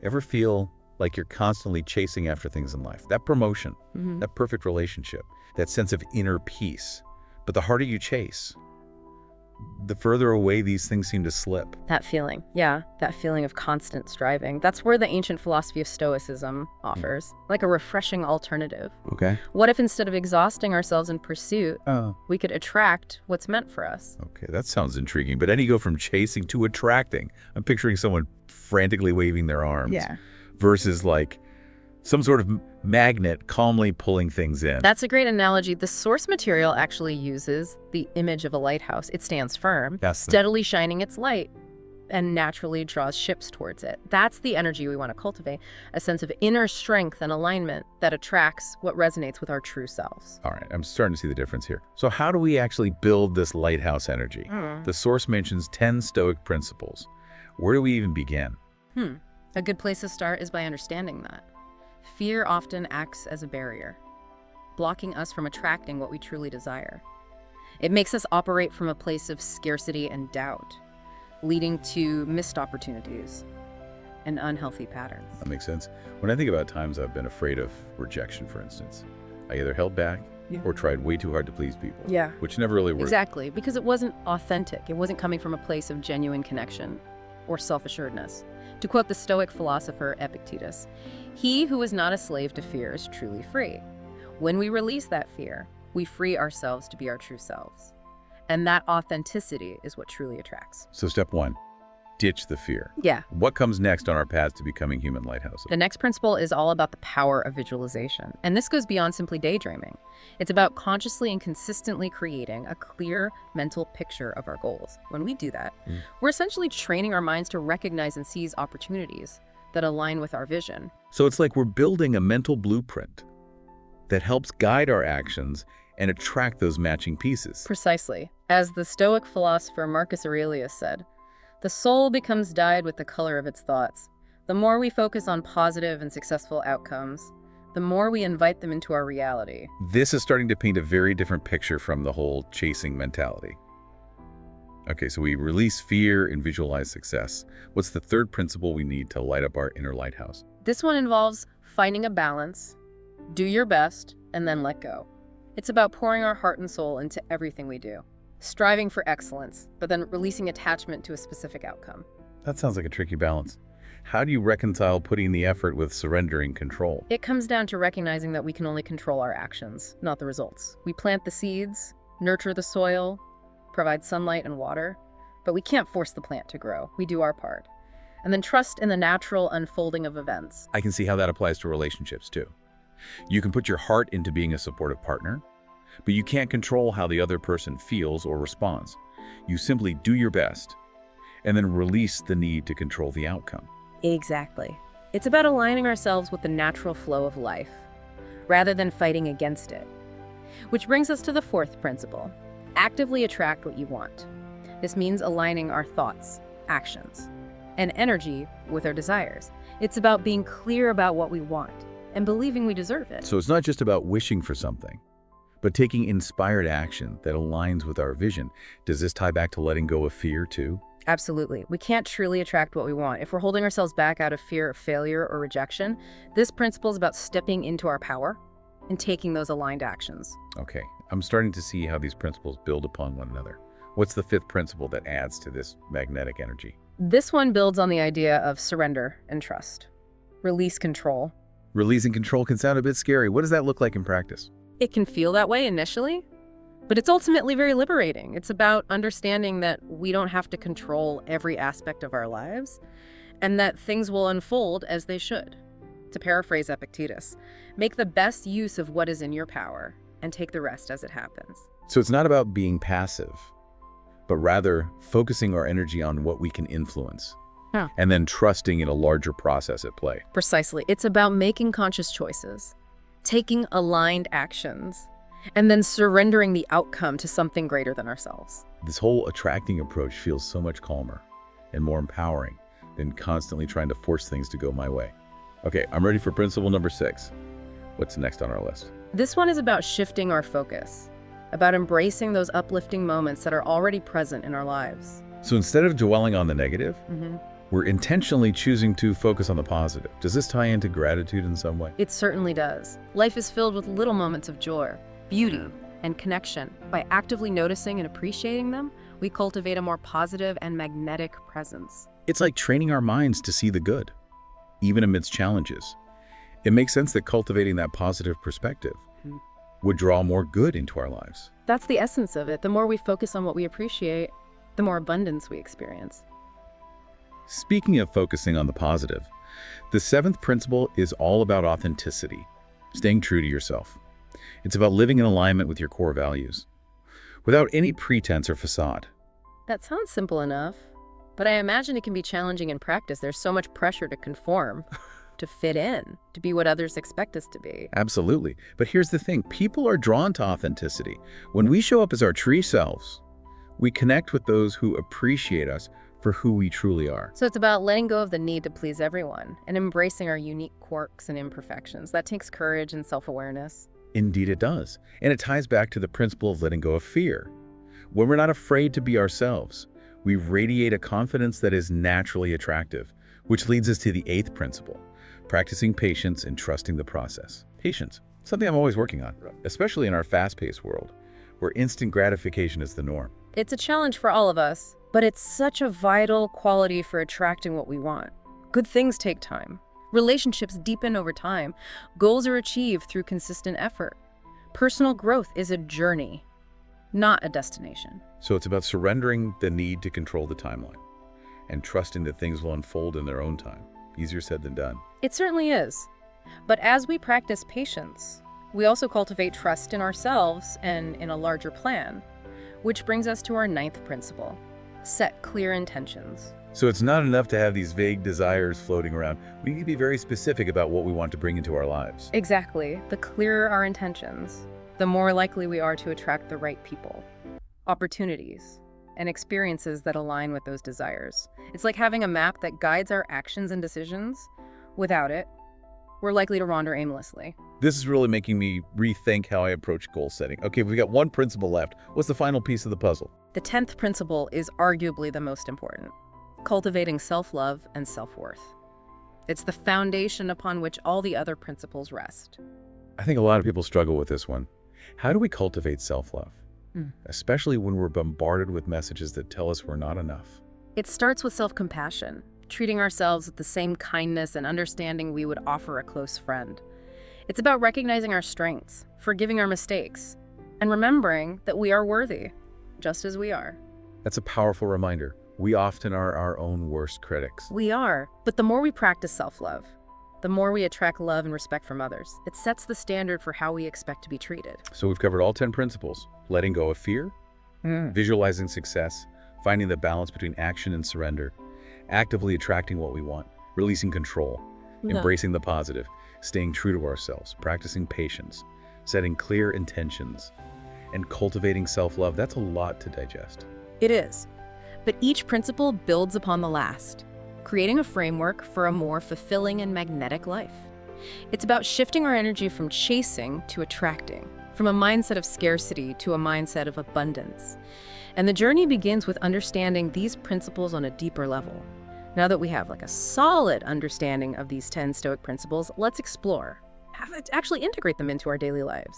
Ever feel like you're constantly chasing after things in life? That promotion, that perfect relationship, that sense of inner peace. But the harder you chase, the further away these things seem to slip. That feeling, yeah, that feeling of constant striving. That's where the ancient philosophy of Stoicism offers, like a refreshing alternative. Okay. What if instead of exhausting ourselves in pursuit, we could attract what's meant for us? Okay, that sounds intriguing. But then you go from chasing to attracting. I'm picturing someone frantically waving their arms versus like some sort of magnet calmly pulling things in. That's a great analogy. The source material actually uses the image of a lighthouse. It stands firm, steadily shining its light, and naturally draws ships towards it. That's the energy we want to cultivate, a sense of inner strength and alignment that attracts what resonates with our true selves. All right, I'm starting to see the difference here. So how do we actually build this lighthouse energy? The source mentions 10 Stoic principles. Where do we even begin? A good place to start is by understanding that fear often acts as a barrier, blocking us from attracting what we truly desire. It makes us operate from a place of scarcity and doubt, leading to missed opportunities and unhealthy patterns. That makes sense. When I think about times I've been afraid of rejection, for instance, I either held back or tried way too hard to please people, which never really worked. Exactly, because it wasn't authentic. It wasn't coming from a place of genuine connection or self-assuredness. To quote the Stoic philosopher Epictetus, "He who is not a slave to fear is truly free. When we release that fear, we free ourselves to be our true selves. And that authenticity is what truly attracts." So step one, ditch the fear. Yeah. What comes next on our path to becoming human lighthouses? The next principle is all about the power of visualization. And this goes beyond simply daydreaming. It's about consciously and consistently creating a clear mental picture of our goals. When we do that, we're essentially training our minds to recognize and seize opportunities that align with our vision. So it's like we're building a mental blueprint that helps guide our actions and attract those matching pieces. Precisely. As the Stoic philosopher Marcus Aurelius said, "The soul becomes dyed with the color of its thoughts. The more we focus on positive and successful outcomes, the more we invite them into our reality." This is starting to paint a very different picture from the whole chasing mentality. Okay, so we release fear and visualize success. What's the third principle we need to light up our inner lighthouse? This one involves finding a balance, do your best, and then let go. It's about pouring our heart and soul into everything we do, striving for excellence, but then releasing attachment to a specific outcome. That sounds like a tricky balance. How do you reconcile putting the effort with surrendering control? It comes down to recognizing that we can only control our actions, not the results. We plant the seeds, nurture the soil, provide sunlight and water, but we can't force the plant to grow. We do our part. And then trust in the natural unfolding of events. I can see how that applies to relationships too. You can put your heart into being a supportive partner, but you can't control how the other person feels or responds. You simply do your best and then release the need to control the outcome. Exactly. It's about aligning ourselves with the natural flow of life, rather than fighting against it. Which brings us to the fourth principle. Actively attract what you want. This means aligning our thoughts, actions, and energy with our desires. It's about being clear about what we want and believing we deserve it. So it's not just about wishing for something, but taking inspired action that aligns with our vision. Does this tie back to letting go of fear too? Absolutely. We can't truly attract what we want if we're holding ourselves back out of fear of failure or rejection. This principle is about stepping into our power and taking those aligned actions. Okay, I'm starting to see how these principles build upon one another. What's the fifth principle that adds to this magnetic energy? This one builds on the idea of surrender and trust. Release control. Releasing control can sound a bit scary. What does that look like in practice? It can feel that way initially, but it's ultimately very liberating. It's about understanding that we don't have to control every aspect of our lives and that things will unfold as they should. To paraphrase Epictetus, make the best use of what is in your power and take the rest as it happens. So it's not about being passive, but rather focusing our energy on what we can influence and then trusting in a larger process at play. Precisely. It's about making conscious choices, taking aligned actions, and then surrendering the outcome to something greater than ourselves. This whole attracting approach feels so much calmer and more empowering than constantly trying to force things to go my way. Okay, I'm ready for principle number 6. What's next on our list? This one is about shifting our focus, about embracing those uplifting moments that are already present in our lives. So instead of dwelling on the negative, We're intentionally choosing to focus on the positive. Does this tie into gratitude in some way? It certainly does. Life is filled with little moments of joy, beauty, and connection. By actively noticing and appreciating them, we cultivate a more positive and magnetic presence. It's like training our minds to see the good, even amidst challenges. It makes sense that cultivating that positive perspective would draw more good into our lives. That's the essence of it. The more we focus on what we appreciate, the more abundance we experience. Speaking of focusing on the positive, the seventh principle is all about authenticity, staying true to yourself. It's about living in alignment with your core values, without any pretense or facade. That sounds simple enough, but I imagine it can be challenging in practice. There's so much pressure to conform, to fit in, to be what others expect us to be. Absolutely. But here's the thing, people are drawn to authenticity. When we show up as our true selves, we connect with those who appreciate us for who we truly are. So it's about letting go of the need to please everyone and embracing our unique quirks and imperfections. That takes courage and self-awareness. Indeed it does. And it ties back to the principle of letting go of fear. When we're not afraid to be ourselves, we radiate a confidence that is naturally attractive, which leads us to the eighth principle, practicing patience and trusting the process. Patience, something I'm always working on, especially in our fast-paced world, where instant gratification is the norm. It's a challenge for all of us, but it's such a vital quality for attracting what we want. Good things take time. Relationships deepen over time. Goals are achieved through consistent effort. Personal growth is a journey, not a destination. So it's about surrendering the need to control the timeline and trusting that things will unfold in their own time. Easier said than done. It certainly is. But as we practice patience, we also cultivate trust in ourselves and in a larger plan, which brings us to our ninth principle: set clear intentions. So it's not enough to have these vague desires floating around. We need to be very specific about what we want to bring into our lives. Exactly. The clearer our intentions, the more likely we are to attract the right people, opportunities, and experiences that align with those desires. It's like having a map that guides our actions and decisions. Without it, we're likely to wander aimlessly. This is really making me rethink how I approach goal setting. Okay, we've got one principle left. What's the final piece of the puzzle? The 10th principle is arguably the most important: cultivating self-love and self-worth. It's the foundation upon which all the other principles rest. I think a lot of people struggle with this one. How do we cultivate self-love? Especially when we're bombarded with messages that tell us we're not enough. It starts with self-compassion, treating ourselves with the same kindness and understanding we would offer a close friend. It's about recognizing our strengths, forgiving our mistakes, and remembering that we are worthy, just as we are. That's a powerful reminder. We often are our own worst critics. We are, but the more we practice self-love, the more we attract love and respect from others. It sets the standard for how we expect to be treated. So we've covered all 10 principles: letting go of fear, visualizing success, finding the balance between action and surrender, actively attracting what we want, releasing control, embracing the positive, staying true to ourselves, practicing patience, setting clear intentions, and cultivating self-love. That's a lot to digest. It is. But each principle builds upon the last, creating a framework for a more fulfilling and magnetic life. It's about shifting our energy from chasing to attracting, from a mindset of scarcity to a mindset of abundance. And the journey begins with understanding these principles on a deeper level. Now that we have a solid understanding of these 10 Stoic principles, let's explore, actually integrate them into our daily lives.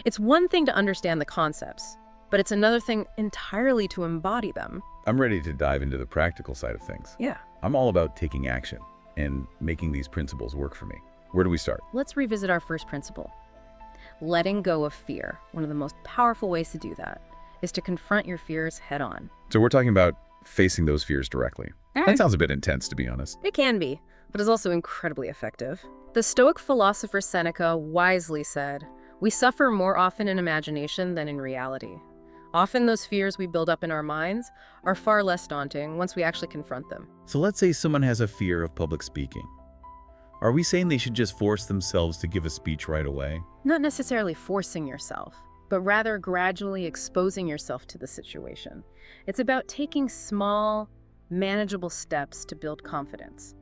It's one thing to understand the concepts, but it's another thing entirely to embody them. I'm ready to dive into the practical side of things. Yeah. I'm all about taking action and making these principles work for me. Where do we start? Let's revisit our first principle. Letting go of fear. One of the most powerful ways to do that is to confront your fears head on. So we're talking about facing those fears directly. That sounds a bit intense, to be honest. It can be, but is also incredibly effective. The Stoic philosopher Seneca wisely said, "We suffer more often in imagination than in reality." Often those fears we build up in our minds are far less daunting once we actually confront them. So let's say someone has a fear of public speaking. Are we saying they should just force themselves to give a speech right away? Not necessarily forcing yourself, but rather gradually exposing yourself to the situation. It's about taking small, manageable steps to build confidence.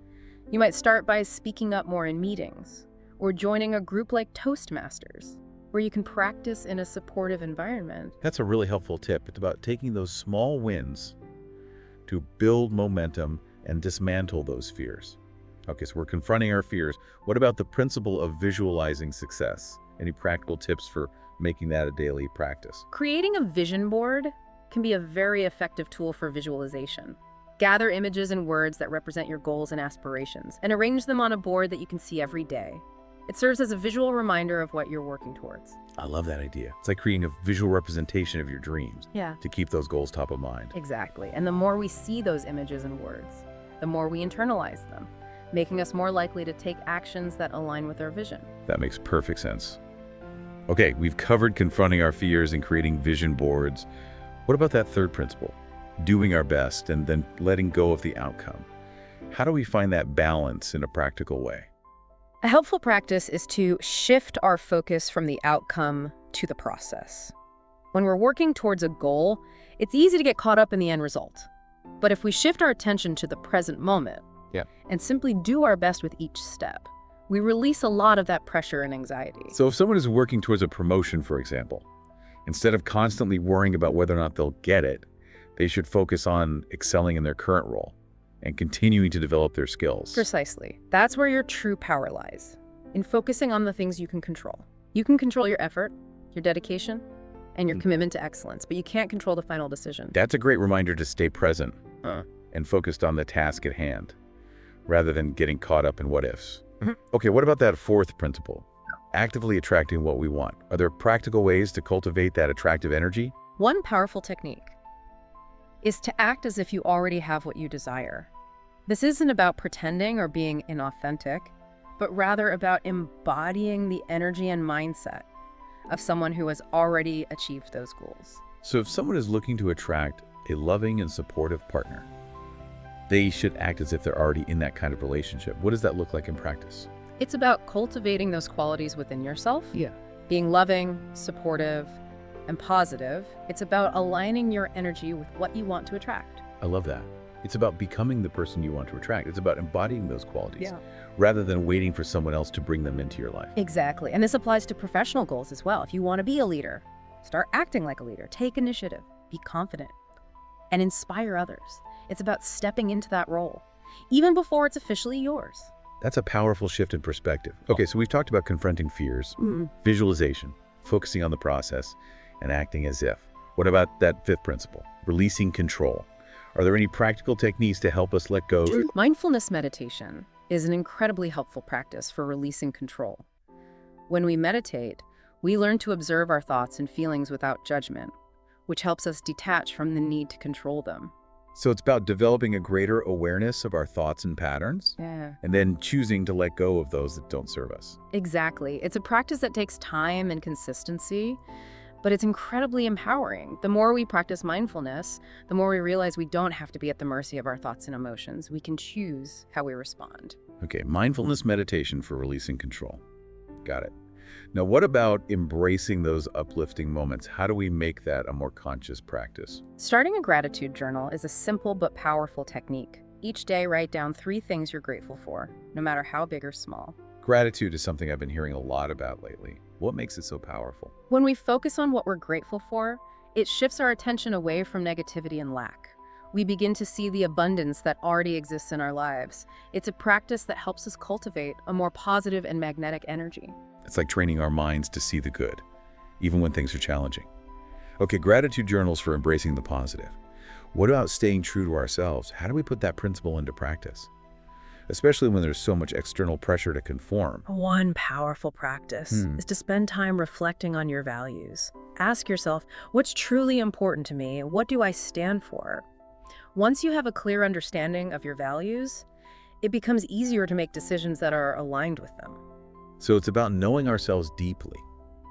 You might start by speaking up more in meetings, or joining a group like Toastmasters, where you can practice in a supportive environment. That's a really helpful tip. It's about taking those small wins to build momentum and dismantle those fears. Okay, so we're confronting our fears. What about the principle of visualizing success? Any practical tips for making that a daily practice? Creating a vision board can be a very effective tool for visualization. Gather images and words that represent your goals and aspirations, and arrange them on a board that you can see every day. It serves as a visual reminder of what you're working towards. I love that idea. It's like creating a visual representation of your dreams to keep those goals top of mind. Exactly. And the more we see those images and words, the more we internalize them, making us more likely to take actions that align with our vision. That makes perfect sense. Okay, we've covered confronting our fears and creating vision boards. What about that third principle? Doing our best and then letting go of the outcome. How do we find that balance in a practical way? A helpful practice is to shift our focus from the outcome to the process. When we're working towards a goal, it's easy to get caught up in the end result. But if we shift our attention to the present moment and simply do our best with each step, we release a lot of that pressure and anxiety. So if someone is working towards a promotion, for example, instead of constantly worrying about whether or not they'll get it, they should focus on excelling in their current role and continuing to develop their skills. Precisely. That's where your true power lies, in focusing on the things you can control. You can control your effort, your dedication, and your commitment to excellence, but you can't control the final decision. That's a great reminder to stay present and focused on the task at hand, rather than getting caught up in what-ifs. Okay, what about that fourth principle? Actively attracting what we want. Are there practical ways to cultivate that attractive energy? One powerful technique is to act as if you already have what you desire. This isn't about pretending or being inauthentic, but rather about embodying the energy and mindset of someone who has already achieved those goals. So if someone is looking to attract a loving and supportive partner, they should act as if they're already in that kind of relationship. What does that look like in practice? It's about cultivating those qualities within yourself, being loving, supportive, and positive. It's about aligning your energy with what you want to attract. I love that. It's about becoming the person you want to attract. It's about embodying those qualities rather than waiting for someone else to bring them into your life. Exactly. And this applies to professional goals as well. If you want to be a leader, start acting like a leader, take initiative, be confident, and inspire others. It's about stepping into that role, even before it's officially yours. That's a powerful shift in perspective. Okay, so we've talked about confronting fears, visualization, focusing on the process, and acting as if. What about that fifth principle, releasing control? Are there any practical techniques to help us let go? Mindfulness meditation is an incredibly helpful practice for releasing control. When we meditate, we learn to observe our thoughts and feelings without judgment, which helps us detach from the need to control them. So it's about developing a greater awareness of our thoughts and patterns, and then choosing to let go of those that don't serve us. Exactly. It's a practice that takes time and consistency, but it's incredibly empowering. The more we practice mindfulness, the more we realize we don't have to be at the mercy of our thoughts and emotions. We can choose how we respond. Okay, mindfulness meditation for releasing control. Got it. Now, what about embracing those uplifting moments? How do we make that a more conscious practice? Starting a gratitude journal is a simple but powerful technique. Each day, write down 3 things you're grateful for, no matter how big or small. Gratitude is something I've been hearing a lot about lately. What makes it so powerful? When we focus on what we're grateful for, it shifts our attention away from negativity and lack. We begin to see the abundance that already exists in our lives. It's a practice that helps us cultivate a more positive and magnetic energy. It's like training our minds to see the good, even when things are challenging. Okay, gratitude journals for embracing the positive. What about staying true to ourselves? How do we put that principle into practice? Especially when there's so much external pressure to conform. One powerful practice is to spend time reflecting on your values. Ask yourself, what's truly important to me? What do I stand for? Once you have a clear understanding of your values, it becomes easier to make decisions that are aligned with them. So it's about knowing ourselves deeply,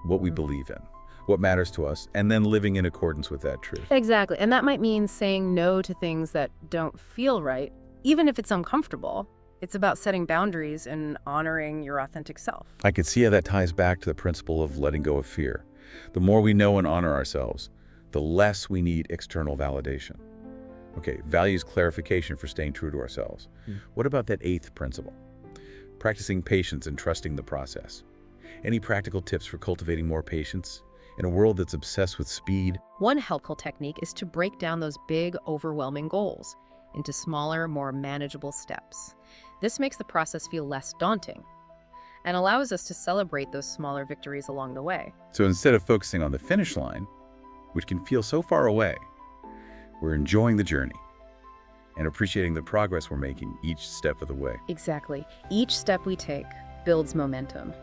what we believe in, what matters to us, and then living in accordance with that truth. Exactly. And that might mean saying no to things that don't feel right, even if it's uncomfortable. It's about setting boundaries and honoring your authentic self. I could see how that ties back to the principle of letting go of fear. The more we know and honor ourselves, the less we need external validation. Okay, values clarification for staying true to ourselves. What about that 8th principle? Practicing patience and trusting the process. Any practical tips for cultivating more patience in a world that's obsessed with speed? One helpful technique is to break down those big, overwhelming goals into smaller, more manageable steps. This makes the process feel less daunting and allows us to celebrate those smaller victories along the way. So instead of focusing on the finish line, which can feel so far away, we're enjoying the journey and appreciating the progress we're making each step of the way. Exactly. Each step we take builds momentum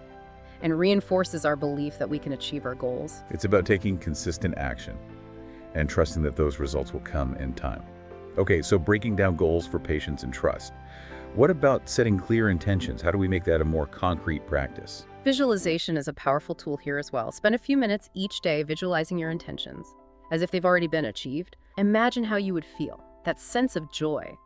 and reinforces our belief that we can achieve our goals. It's about taking consistent action and trusting that those results will come in time. Okay, so breaking down goals for patience and trust. What about setting clear intentions? How do we make that a more concrete practice? Visualization is a powerful tool here as well. Spend a few minutes each day visualizing your intentions as if they've already been achieved. Imagine how you would feel, that sense of joy,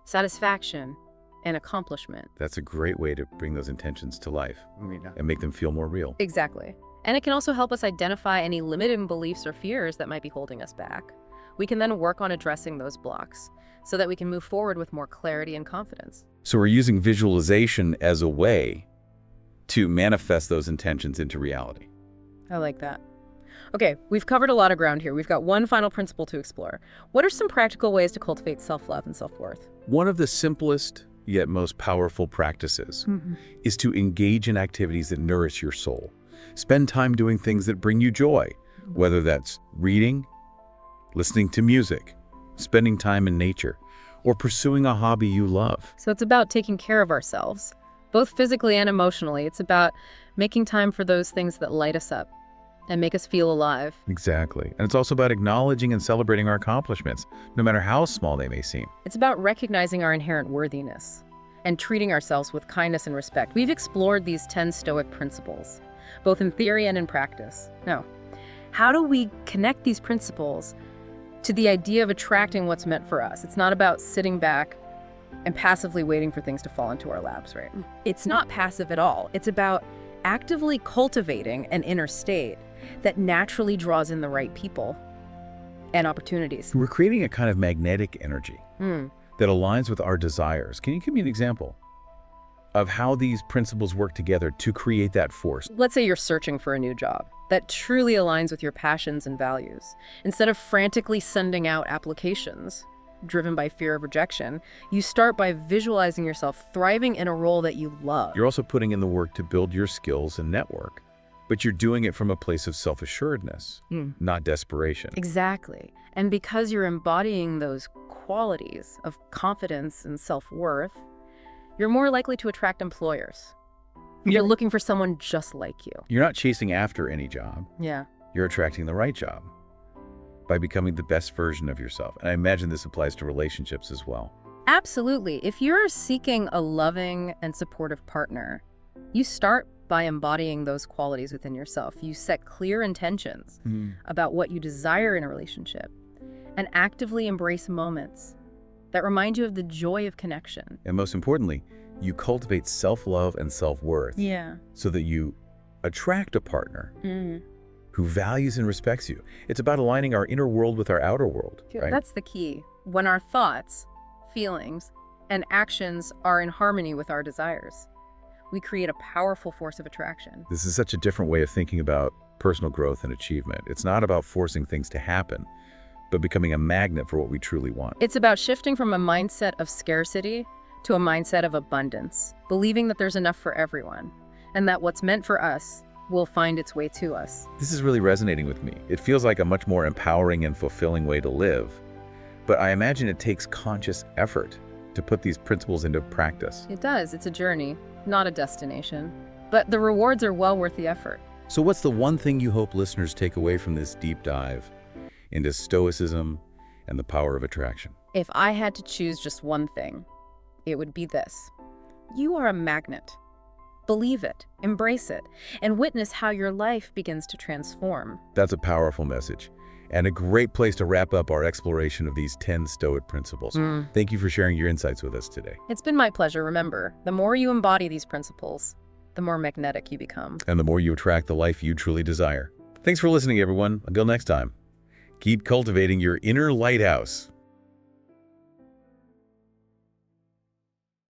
satisfaction, and accomplishment. That's a great way to bring those intentions to life and make them feel more real. Exactly. And it can also help us identify any limiting beliefs or fears that might be holding us back. We can then work on addressing those blocks so that we can move forward with more clarity and confidence. So we're using visualization as a way to manifest those intentions into reality. I like that. Okay, we've covered a lot of ground here. We've got one final principle to explore. What are some practical ways to cultivate self-love and self-worth? One of the simplest yet most powerful practices is to engage in activities that nourish your soul. Spend time doing things that bring you joy, whether that's reading, listening to music, spending time in nature, or pursuing a hobby you love. So it's about taking care of ourselves, both physically and emotionally. It's about making time for those things that light us up and make us feel alive. Exactly. And it's also about acknowledging and celebrating our accomplishments, no matter how small they may seem. It's about recognizing our inherent worthiness and treating ourselves with kindness and respect. We've explored these 10 Stoic principles, both in theory and in practice. Now, how do we connect these principles to the idea of attracting what's meant for us? It's not about sitting back and passively waiting for things to fall into our laps, right? It's not passive at all. It's about actively cultivating an inner state that naturally draws in the right people and opportunities. We're creating a kind of magnetic energy that aligns with our desires. Can you give me an example of how these principles work together to create that force? Let's say you're searching for a new job that truly aligns with your passions and values. Instead of frantically sending out applications driven by fear of rejection, you start by visualizing yourself thriving in a role that you love. You're also putting in the work to build your skills and network, but you're doing it from a place of self-assuredness, not desperation. Exactly. And because you're embodying those qualities of confidence and self-worth, you're more likely to attract employers. You're looking for someone just like you. You're not chasing after any job. Yeah. You're attracting the right job by becoming the best version of yourself. And I imagine this applies to relationships as well. Absolutely. If you're seeking a loving and supportive partner, you start by embodying those qualities within yourself. You set clear intentions about what you desire in a relationship and actively embrace moments that remind you of the joy of connection. And most importantly, you cultivate self-love and self-worth so that you attract a partner who values and respects you. It's about aligning our inner world with our outer world, right? That's the key. When our thoughts, feelings, and actions are in harmony with our desires, we create a powerful force of attraction. This is such a different way of thinking about personal growth and achievement. It's not about forcing things to happen, but becoming a magnet for what we truly want. It's about shifting from a mindset of scarcity to a mindset of abundance, believing that there's enough for everyone and that what's meant for us will find its way to us. This is really resonating with me. It feels like a much more empowering and fulfilling way to live, but I imagine it takes conscious effort to put these principles into practice. It does. It's a journey, not a destination, but the rewards are well worth the effort. So what's the one thing you hope listeners take away from this deep dive into Stoicism and the power of attraction? If I had to choose just one thing, it would be this. You are a magnet. Believe it, embrace it, and witness how your life begins to transform. That's a powerful message and a great place to wrap up our exploration of these 10 Stoic principles. Thank you for sharing your insights with us today. It's been my pleasure. Remember, the more you embody these principles, the more magnetic you become. And the more you attract the life you truly desire. Thanks for listening, everyone. Until next time, keep cultivating your inner lighthouse.